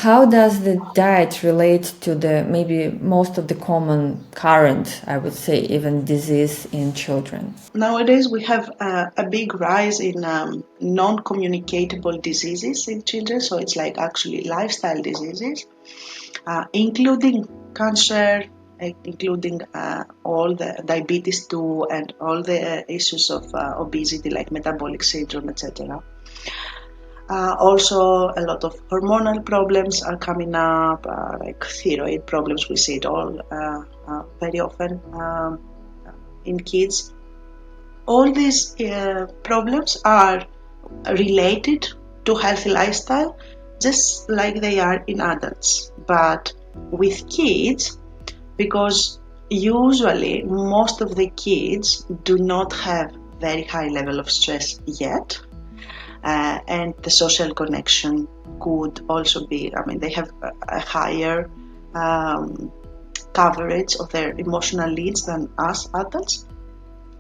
how does the diet relate to the maybe most of the common current, I would say, even disease in children? Nowadays, we have a big rise in non-communicable diseases in children. So it's like actually lifestyle diseases, including cancer, including all the diabetes too, and all the issues of obesity like metabolic syndrome, etc. Also, a lot of hormonal problems are coming up, like thyroid problems. We see it all very often in kids. All these problems are related to healthy lifestyle, just like they are in adults. But with kids, because usually most of the kids do not have very high level of stress yet, and the social connection could also be, they have a higher coverage of their emotional needs than us adults.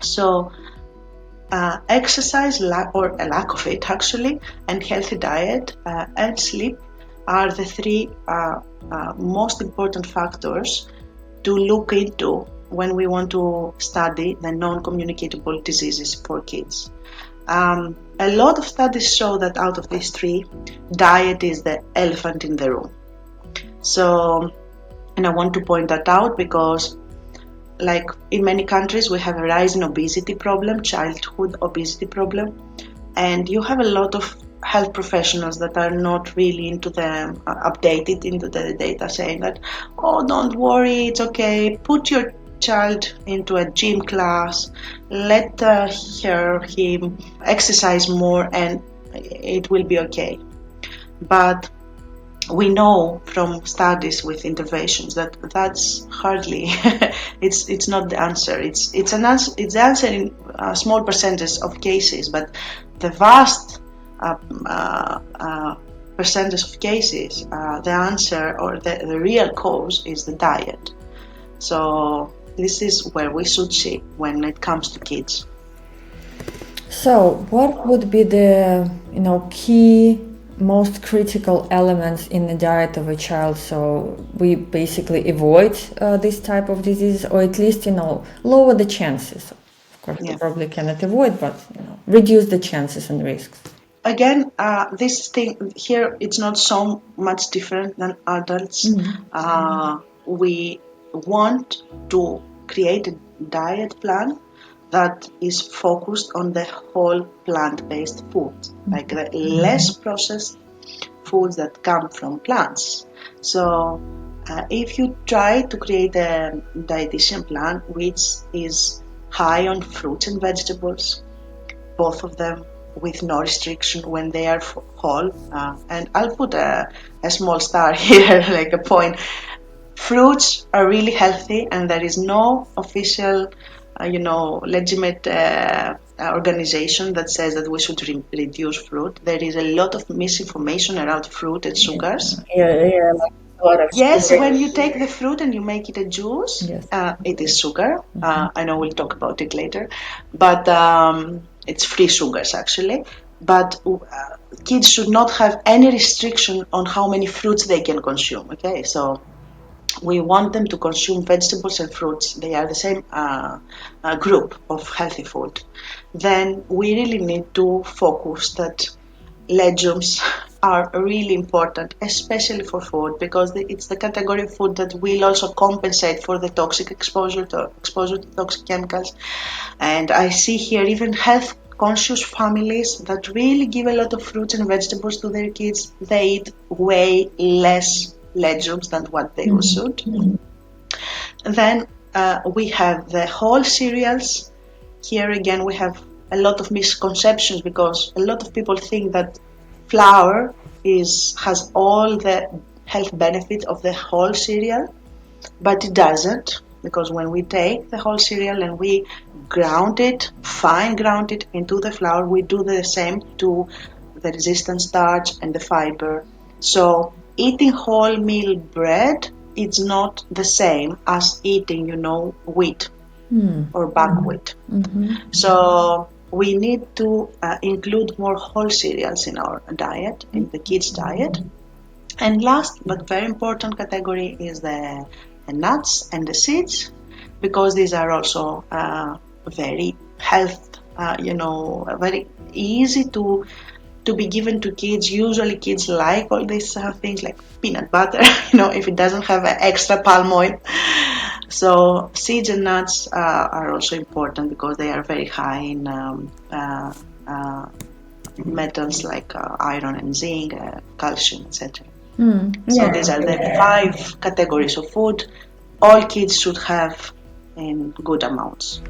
So exercise, or a lack of it actually, and healthy diet and sleep are the three most important factors to look into when we want to study the non-communicable diseases for kids. A lot of studies show that out of these three, diet is the elephant in the room. So, and I want to point that out because, like in many countries, we have a rise in obesity problem, childhood obesity problem, and you have a lot of health professionals that are not really into the updated into the data, saying that, oh, don't worry, it's okay, put your child into a gym class, let him exercise more and it will be okay. But we know from studies with interventions that that's hardly it's not the answer. It's the answer in a small percentage of cases, but the vast percentage of cases, the answer or the real cause is the diet. So this is where we should see when it comes to kids. So what would be the key most critical elements in the diet of a child, so we basically avoid this type of disease, or at least lower the chances? Of course, we probably cannot avoid, but reduce the chances and risks. Again, this thing here, it's not so much different than adults. We want to create a diet plan that is focused on the whole plant-based food, like the less processed foods that come from plants. So if you try to create a dietitian plan which is high on fruits and vegetables, both of them with no restriction when they are whole, and I'll put a small star here, like a point. Fruits are really healthy, and there is no official legitimate organization that says that we should reduce fruit. There is a lot of misinformation around fruit and sugars. Yes, when you take the fruit and you make it a juice, it is sugar. I know we'll talk about it later, but it's free sugars actually. But kids should not have any restriction on how many fruits they can consume. Okay, so we want them to consume vegetables and fruits. They are the same group of healthy food. Then we really need to focus that legumes are really important, especially for food, because it's the category of food that will also compensate for the toxic exposure to toxic chemicals. And I see here even health conscious families that really give a lot of fruits and vegetables to their kids. They eat way less legumes than what they should. Then we have the whole cereals. Here again we have a lot of misconceptions, because a lot of people think that flour has all the health benefits of the whole cereal, but it doesn't, because when we take the whole cereal and we fine ground it into the flour, we do the same to the resistant starch and the fiber. So eating wholemeal bread is not the same as eating, wheat or buckwheat. So we need to include more whole cereals in our diet, in the kids' diet. And last but very important category is the nuts and the seeds, because these are also very health, very easy to be given to kids. Usually kids like all these things like peanut butter, if it doesn't have extra palm oil. So seeds and nuts are also important because they are very high in metals like iron and zinc, calcium, etc. So these are the 5 categories of food all kids should have in good amounts.